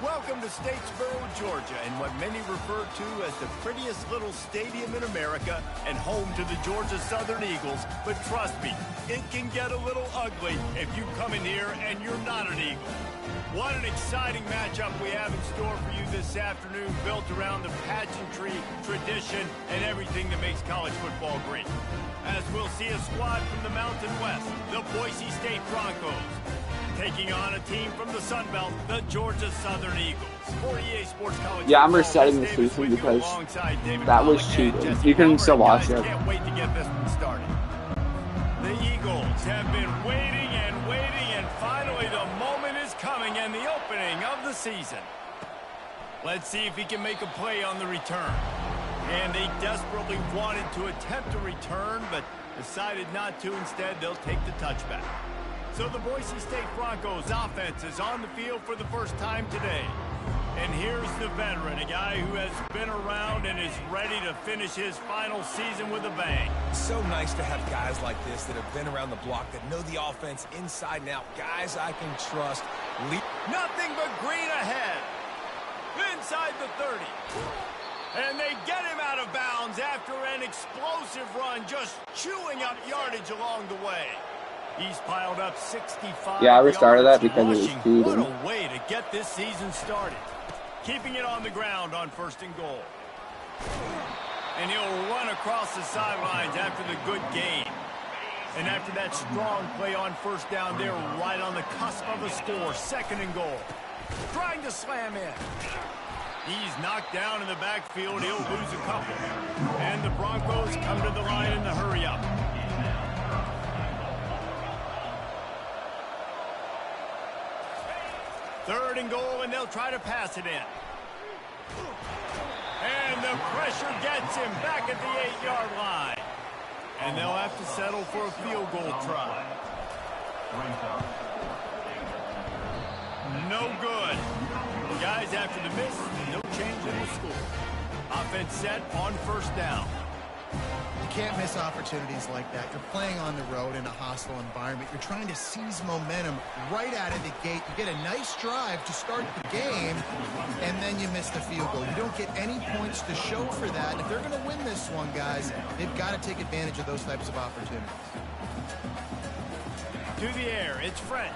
Welcome to Statesboro, Georgia, and what many refer to as the prettiest little stadium in America and home to the Georgia Southern Eagles. But trust me, it can get a little ugly if you come in here and you're not an Eagle. What an exciting matchup we have in store for you this afternoon, built around the pageantry, tradition, and everything that makes college football great. As we'll see a squad from the Mountain West, the Boise State Broncos, taking on a team from the Sun Belt, the Georgia Southern Eagles. For EA Sports College yeah, I'm resetting the season because that was cheating. You can still watch it. Can't wait to get this one started. The Eagles have been waiting and waiting, and finally the moment is coming and the opening of the season. Let's see if he can make a play on the return. And they desperately wanted to attempt a return, but decided not to. Instead, they'll take the touchback. So the Boise State Broncos offense is on the field for the first time today. And here's the veteran, a guy who has been around and is ready to finish his final season with a bang. So nice to have guys like this that have been around the block, that know the offense inside and out. Guys I can trust. Nothing but green ahead. Inside the 30. And they get him out of bounds after an explosive run, just chewing up yardage along the way. He's piled up 65. Yeah, I restarted that because it was cheating. What a way to get this season started. Keeping it on the ground on 1st and goal. And he'll run across the sidelines after the good gain. And after that strong play on 1st down, they're right on the cusp of a score. 2nd and goal. Trying to slam in. He's knocked down in the backfield. He'll lose a couple. And the Broncos come to the line in the hurry up. Third and goal, and they'll try to pass it in. And the pressure gets him back at the 8-yard line. And they'll have to settle for a field goal try. No good. Guys, after the miss, no change in the score. Offense set on 1st down. You can't miss opportunities like that. You're playing on the road in a hostile environment. You're trying to seize momentum right out of the gate. You get a nice drive to start the game, and then you miss the field goal. You don't get any points to show for that. If they're going to win this one, guys, they've got to take advantage of those types of opportunities. To the air, it's French.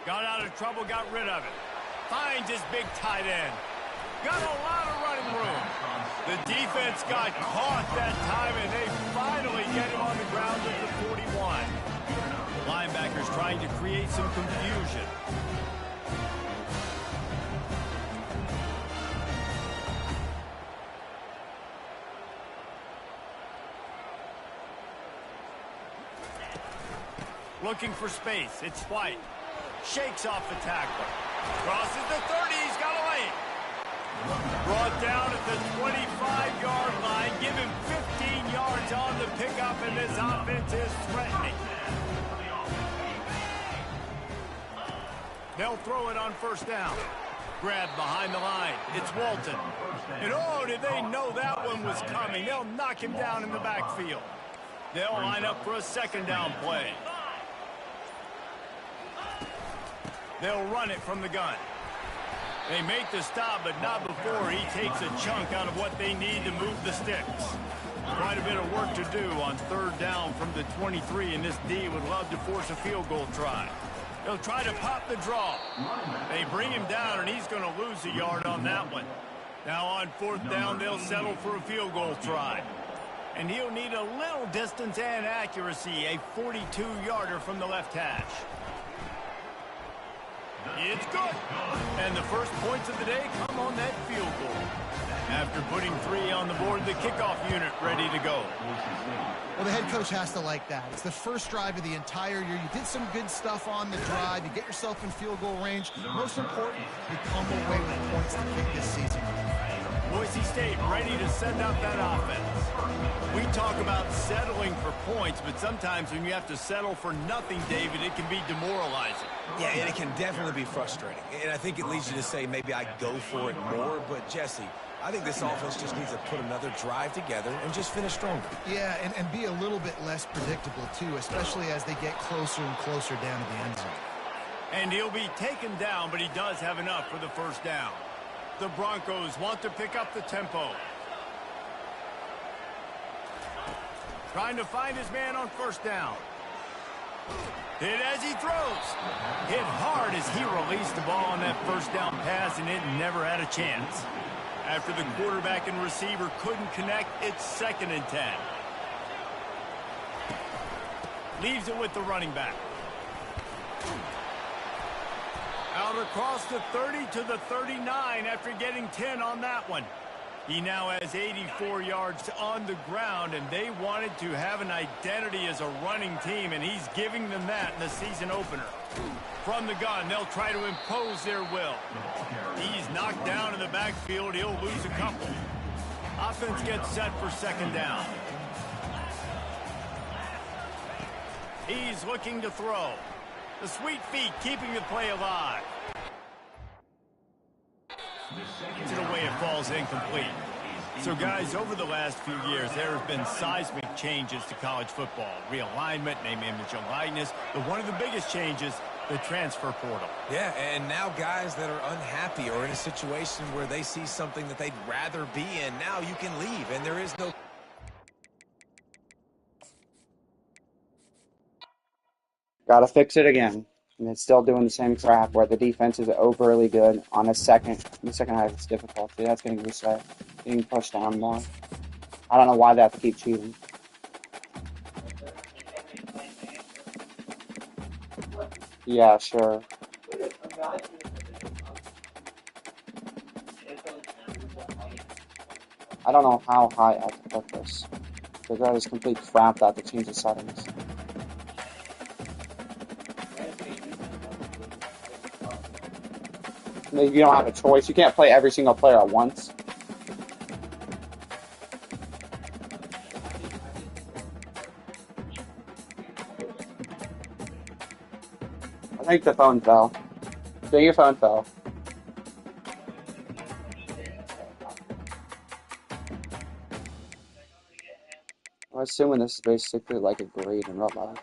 Got out of trouble, got rid of it. Finds his big tight end. Got a lot of running room. The defense got caught that time, and they finally get him on the ground at the 41. Linebackers trying to create some confusion. Looking for space. It's White. Shakes off the tackle. Crosses the 30. He's got a lane. Brought down at the 25-yard line. Give him 15 yards on the pickup, and this offense is threatening. They'll throw it on 1st down. Grabbed behind the line. It's Walton. And oh, did they know that one was coming. They'll knock him down in the backfield. They'll line up for a 2nd down play. They'll run it from the gun. They make the stop, but not before he takes a chunk out of what they need to move the sticks. Quite a bit of work to do on 3rd down from the 23, and this D would love to force a field goal try. They'll try to pop the draw. They bring him down, and he's going to lose a yard on that one. Now on 4th down, they'll settle for a field goal try. And he'll need a little distance and accuracy, a 42-yarder from the left hash. It's good. And the first points of the day come on that field goal. After putting 3 on the board, the kickoff unit ready to go. Well, the head coach has to like that. It's the first drive of the entire year. You did some good stuff on the drive. You get yourself in field goal range. Most important, you come away with points to kick this season. Boise State ready to send out that offense. We talk about settling for points, but sometimes when you have to settle for nothing, David, it can be demoralizing. Yeah, and it can definitely be frustrating. And I think it leads you to say maybe I go for it more. But, Jesse, I think this offense just needs to put another drive together and just finish stronger. Yeah, and be a little bit less predictable, too, especially as they get closer and closer down to the end zone. And he'll be taken down, but he does have enough for the first down. The Broncos want to pick up the tempo. Trying to find his man on first down. Hit as he throws. Hit hard as he released the ball on that first down pass, and it never had a chance. After the quarterback and receiver couldn't connect, it's 2nd and 10. Leaves it with the running back. Out across the 30 to the 39 after getting 10 on that one. He now has 84 yards on the ground, and they wanted to have an identity as a running team, and he's giving them that in the season opener. From the gun, they'll try to impose their will. He's knocked down in the backfield. He'll lose a couple. Offense gets set for 2nd down. He's looking to throw. The sweet feet keeping the play alive. To the way it falls incomplete. So, guys, over the last few years, there have been seismic changes to college football. Realignment, name, image, and likeness. But one of the biggest changes, the transfer portal. Yeah, and now guys that are unhappy or in a situation where they see something that they'd rather be in, now you can leave, and there is no... Gotta fix it again. And it's still doing the same crap where the defense is overly good on in the second half. It's difficult. See, that's getting reset, getting pushed down more. I don't know why they have to keep cheating. Yeah, sure. I don't know how high I can put this. Because that is complete crap that to change the settings. You don't have a choice. You can't play every single player at once. I think the phone fell. I think your phone fell. I'm assuming this is basically like a grade in real life.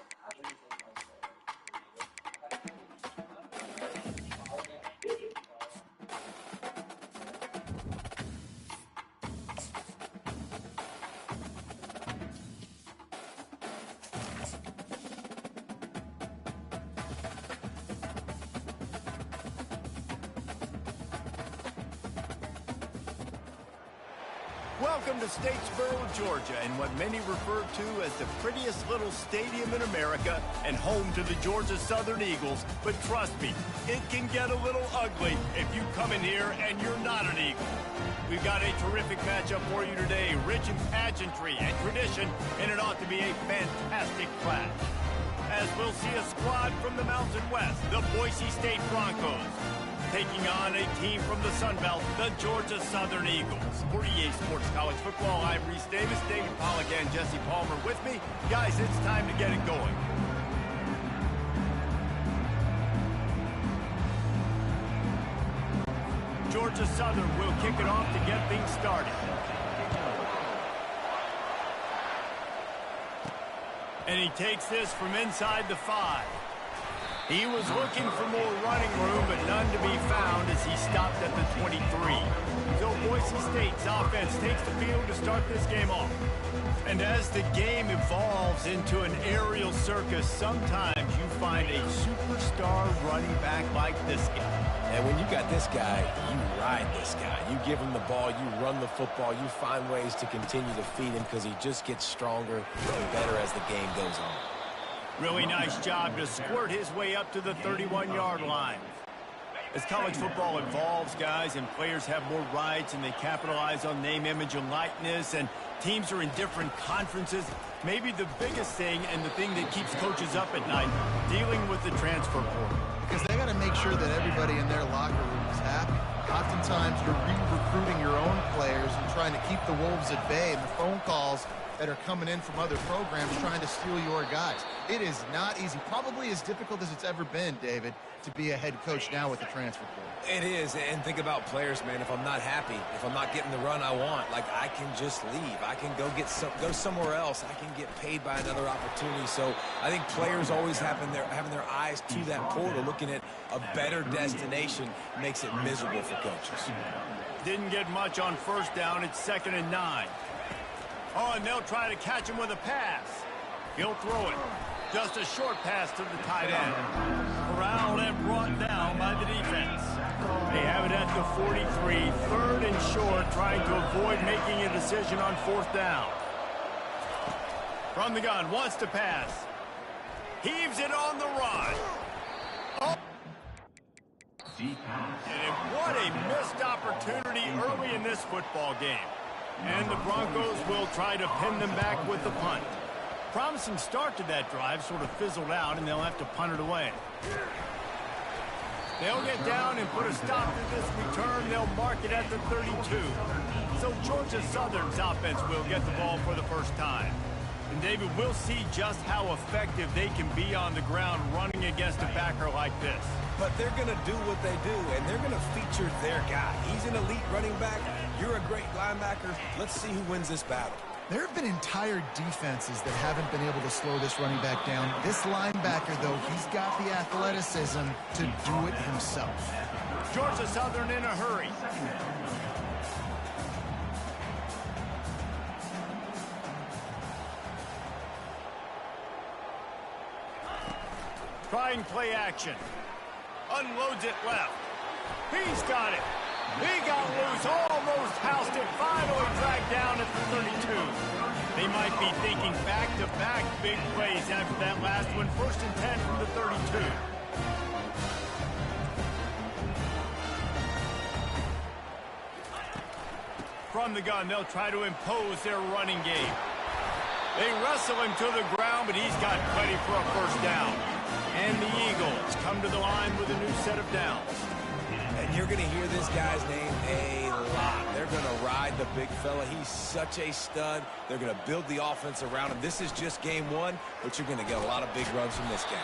Welcome to Statesboro, Georgia, and what many refer to as the prettiest little stadium in America and home to the Georgia Southern Eagles. But trust me, it can get a little ugly if you come in here and you're not an Eagle. We've got a terrific matchup for you today, rich in pageantry and tradition, and it ought to be a fantastic clash. As we'll see a squad from the Mountain West, the Boise State Broncos, taking on a team from the Sun Belt, the Georgia Southern Eagles. For EA Sports College Football, I'm Reese Davis, David Pollack, and Jesse Palmer with me. Guys, it's time to get it going. Georgia Southern will kick it off to get things started. And he takes this from inside the 5. He was looking for more running room, but none to be found as he stopped at the 23. So Boise State's offense takes the field to start this game off. And as the game evolves into an aerial circus, sometimes you find a superstar running back like this guy. And when you got this guy, you ride this guy. You give him the ball, you run the football, you find ways to continue to feed him because he just gets stronger and better as the game goes on. Really nice job to squirt his way up to the 31-yard line. As college football evolves, guys, and players have more rights and they capitalize on name, image, and likeness, and teams are in different conferences, maybe the biggest thing and the thing that keeps coaches up at night, dealing with the transfer portal. Because they got to make sure that everybody in their locker room is happy. Oftentimes, you're recruiting your own players and trying to keep the Wolves at bay, and the phone calls that are coming in from other programs trying to steal your guys. It is not easy. Probably as difficult as it's ever been, David, to be a head coach now with the transfer portal. It is, and think about players, man. If I'm not happy, if I'm not getting the run I want, like, I can just leave. I can go somewhere else. I can get paid by another opportunity. So I think players always having their eyes to that portal, looking at a better destination, makes it miserable for coaches. Didn't get much on first down. It's 2nd and 9. Oh, and they'll try to catch him with a pass. He'll throw it. Just a short pass to the tight end. Corralled and brought down by the defense. They have it at the 43, 3rd and short, trying to avoid making a decision on 4th down. From the gun, wants to pass. Heaves it on the run. Oh. And what a missed opportunity early in this football game. And the Broncos will try to pin them back with the punt. Promising start to that drive, sort of fizzled out, and they'll have to punt it away. They'll get down and put a stop to this return. They'll mark it at the 32. So Georgia Southern's offense will get the ball for the first time. And David, we'll see just how effective they can be on the ground running against a backer like this. But they're going to do what they do, and they're going to feature their guy. He's an elite running back. You're a great linebacker. Let's see who wins this battle. There have been entire defenses that haven't been able to slow this running back down. This linebacker, though, he's got the athleticism to do it himself. Georgia Southern in a hurry. Trying play action. Unloads it left. He's got it. He got loose, almost housed it, finally dragged down at the 32. They might be thinking back-to-back big plays after that last one. 1st and 10 from the 32. From the gun, they'll try to impose their running game. They wrestle him to the ground, but he's got plenty for a 1st down. And the Eagles come to the line with a new set of downs. And you're going to hear this guy's name a lot. They're going to ride the big fella. He's such a stud. They're going to build the offense around him. This is just game 1, but you're going to get a lot of big runs from this game.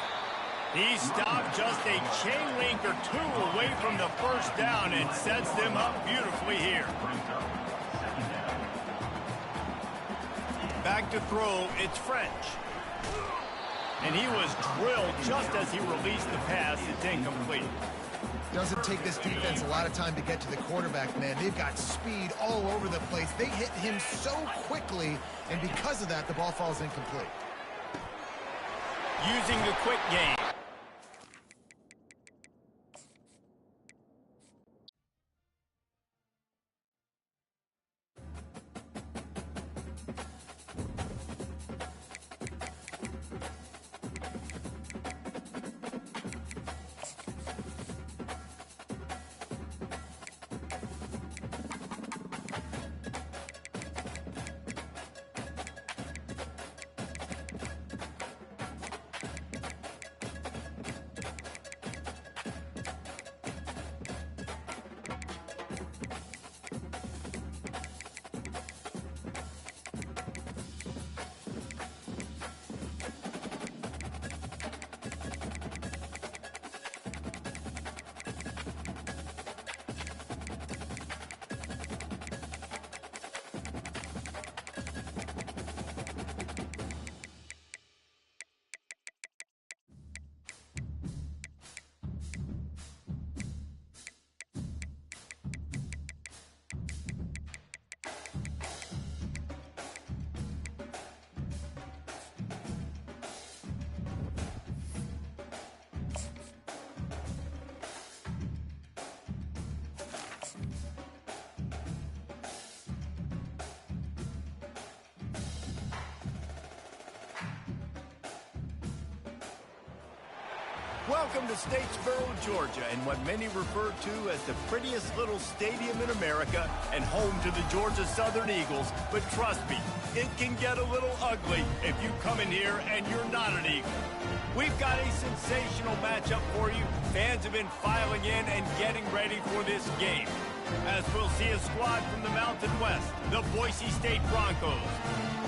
He stopped just a chain link or 2 away from the 1st down and sets them up beautifully here. Back to throw, it's French. And he was drilled just as he released the pass. It's incomplete. Doesn't take this defense a lot of time to get to the quarterback, man. They've got speed all over the place. They hit him so quickly, and because of that, the ball falls incomplete. Using the quick game. Welcome to Statesboro, Georgia, and what many refer to as the prettiest little stadium in America and home to the Georgia Southern Eagles. But trust me, it can get a little ugly if you come in here and you're not an Eagle. We've got a sensational matchup for you. Fans have been filing in and getting ready for this game. as we'll see a squad from the Mountain West, the Boise State Broncos,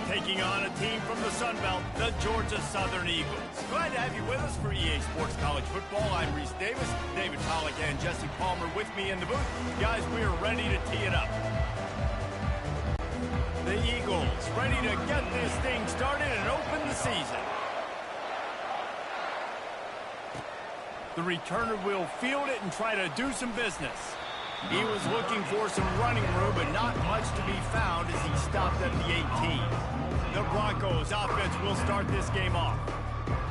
taking on a team from the Sun Belt, the Georgia Southern Eagles. Glad to have you with us for EA Sports College Football. I'm Reese Davis, David Pollack and Jesse Palmer with me in the booth. Guys, we are ready to tee it up. The Eagles ready to get this thing started and open the season. The returner will field it and try to do some business. He was looking for some running room, but not much to be found as he stopped at the 18. The Broncos offense will start this game off.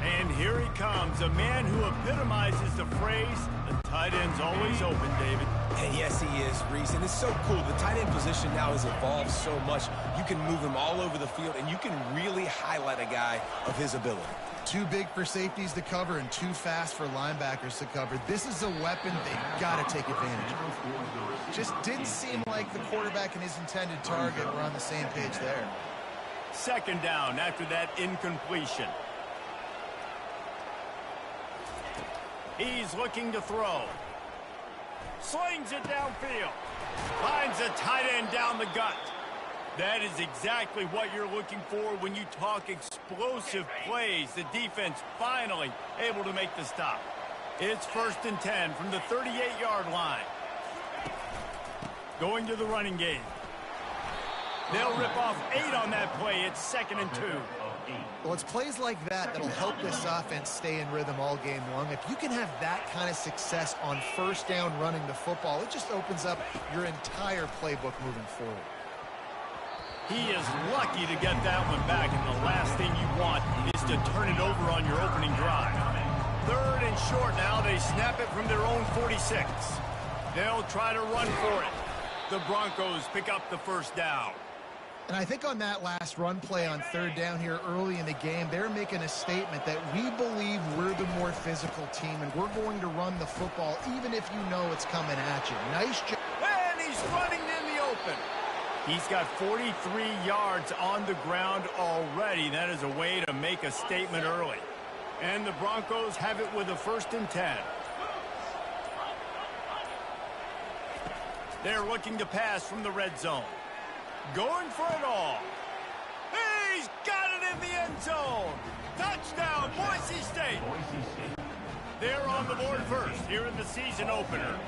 And here he comes, a man who epitomizes the phrase, the tight end's always open, David. And yes, he is, Reese, and it's so cool. The tight end position now has evolved so much. You can move him all over the field, and you can really highlight a guy of his ability. Too big for safeties to cover and too fast for linebackers to cover. This is a weapon they've got to take advantage of. Just didn't seem like the quarterback and his intended target were on the same page there. Second down after that incompletion. He's looking to throw. Slings it downfield. Finds a tight end down the gut. That is exactly what you're looking for when you talk explosive plays. The defense finally able to make the stop. It's 1st and 10 from the 38-yard line. Going to the running game. They'll rip off 8 on that play. It's 2nd and 2. Well, it's plays like that that'll help this offense stay in rhythm all game long. If you can have that kind of success on 1st down running the football, it just opens up your entire playbook moving forward. He is lucky to get that one back, and the last thing you want is to turn it over on your opening drive. 3rd and short now. They snap it from their own 46. They'll try to run for it. The Broncos pick up the 1st down. And I think on that last run play on 3rd down here early in the game, they're making a statement that we believe we're the more physical team, and we're going to run the football even if you know it's coming at you. Nice job. And he's running in the open. He's got 43 yards on the ground already. That is a way to make a statement early. And the Broncos have it with a 1st and 10. They're looking to pass from the red zone. Going for it all. He's got it in the end zone. Touchdown, Boise State. They're on the board first here in the season opener.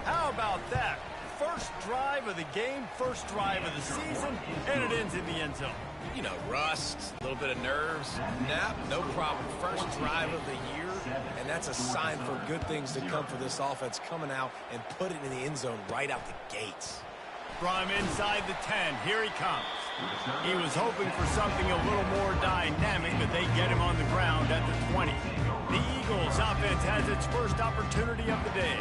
How about that? First drive of the game, first drive of the season, and it ends in the end zone. You know, rust, a little bit of nerves. Nah, no problem. First drive of the year, and that's a sign for good things to come for this offense coming out and put it in the end zone right out the gates. From inside the 10, here he comes. He was hoping for something a little more dynamic, but they get him on the ground at the 20. The Eagles offense has its first opportunity of the day.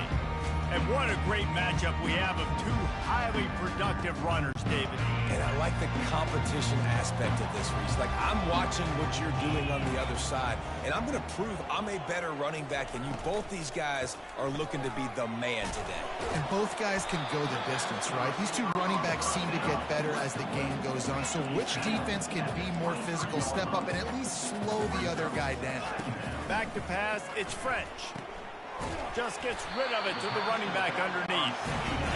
And what a great matchup we have of 2 highly productive runners, David. And I like the competition aspect of this, Reese. Like, I'm watching what you're doing on the other side, and I'm going to prove I'm a better running back than you. Both these guys are looking to be the man today. And both guys can go the distance, right? These 2 running backs seem to get better as the game goes on. So which defense can be more physical, step up, and at least slow the other guy down? Back to pass, it's French. Just gets rid of it to the running back underneath.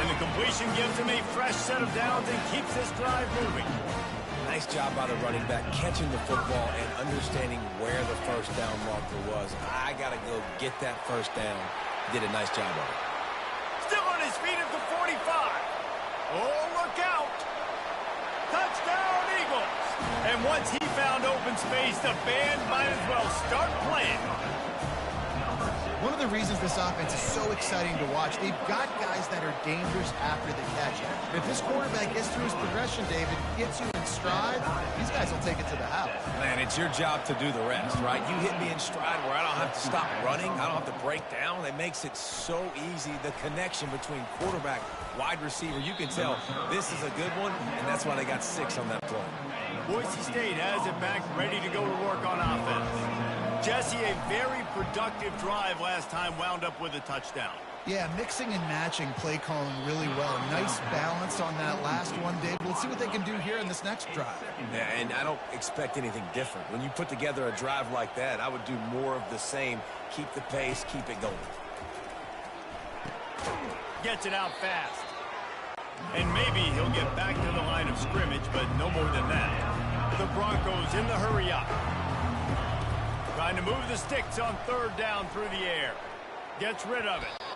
And the completion gives him a fresh set of downs and keeps this drive moving. Nice job by the running back catching the football and understanding where the 1st down marker was. I got to go get that 1st down. Did a nice job of it. Still on his feet at the 45. Oh, look out. Touchdown, Eagles. And once he found open space, the band might as well start playing. One of the reasons this offense is so exciting to watch, they've got guys that are dangerous after the catch. If this quarterback gets through his progression, David, gets you in stride, these guys will take it to the house. Man, it's your job to do the rest, right? You hit me in stride where I don't have to stop running. I don't have to break down. It makes it so easy. The connection between quarterback, wide receiver, you can tell this is a good one, and that's why they got 6 on that play. Boise State has it back, ready to go to work on offense. Jesse, a very productive drive last time, wound up with a touchdown. Yeah, mixing and matching play calling really well. Nice balance on that last one, Dave. We'll see what they can do here in this next drive. Yeah, and I don't expect anything different. When you put together a drive like that, I would do more of the same. Keep the pace, keep it going. gets it out fast. And maybe he'll get back to the line of scrimmage, but no more than that. The Broncos in the hurry up. Trying to move the sticks on third down through the air. Gets rid of it.